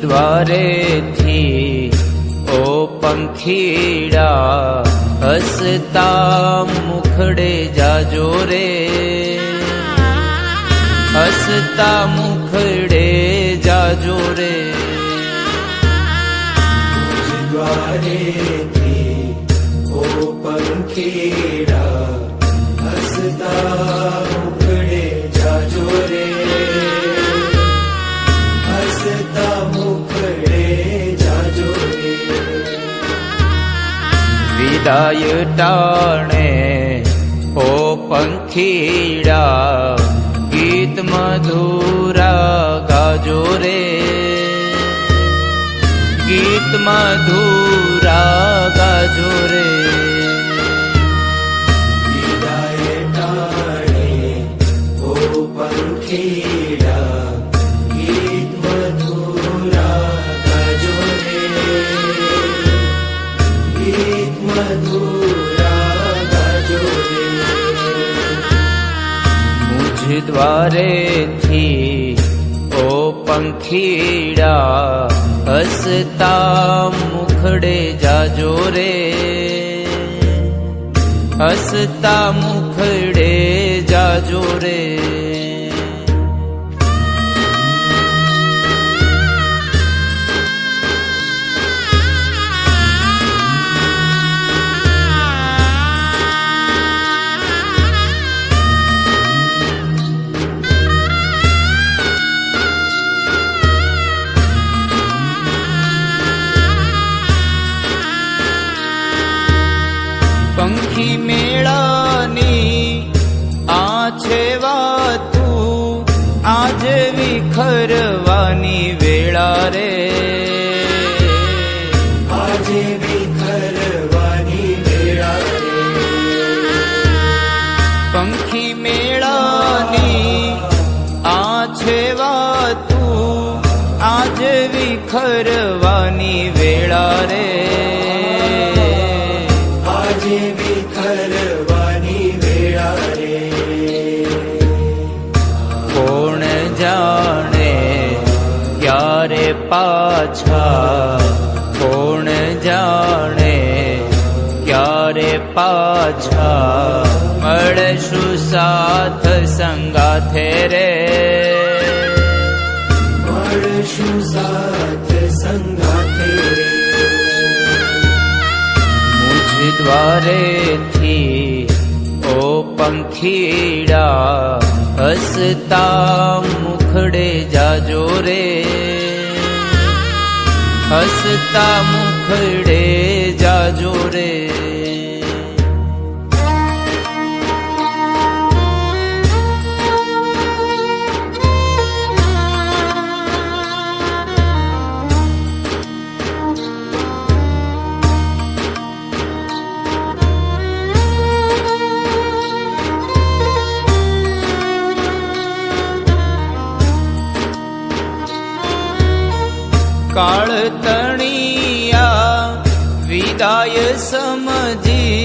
દ્વારેથી ઓ પંખીડા હસતા મુખડે જાજો રે, હસતા મુખડે જાજો રે. દ્વારેથી ઓ પંખીડા હસતા મુખડે જાજો રે, હસતા મુખડે જાજો રે. વિદાય ટાણે ઓ પંખીડા ગીત મધુરા ગાજો રે, ગીત મધુરા ગાજો રે. વિદાય ટાણે ઓ પંખીડા ગીત મધુરા ગાજો રે, ગીત મધુરા ગાજો રે. મુझ દ્વારેથી ઓ પંખીડા હસતા મુખડે જાજો રે, હસતા મુખડે જાજો રે. પંખી મેળાની આ છે વાતું, આજ વિખરવાની વેળા રે, આજે વિખરવાની વેળા રે. પંખી મેળાની આ છે વાતું, આજ વિખરવાની વેળા રે, આજે વિખરવાની વેળા રે. કોણ જાણે ક્યારે પાછા, કોણ જાણે ક્યારે પાછા મળશું સાથ સંગાથે રે, મળશું સાથ સંગાથે રે. દ્વારેથી ઓ પંખીડા હસતા મુખડે જાજો રે, હસતા મુખડે જાજો રે. કાળ તણિયા વિદાય સમજી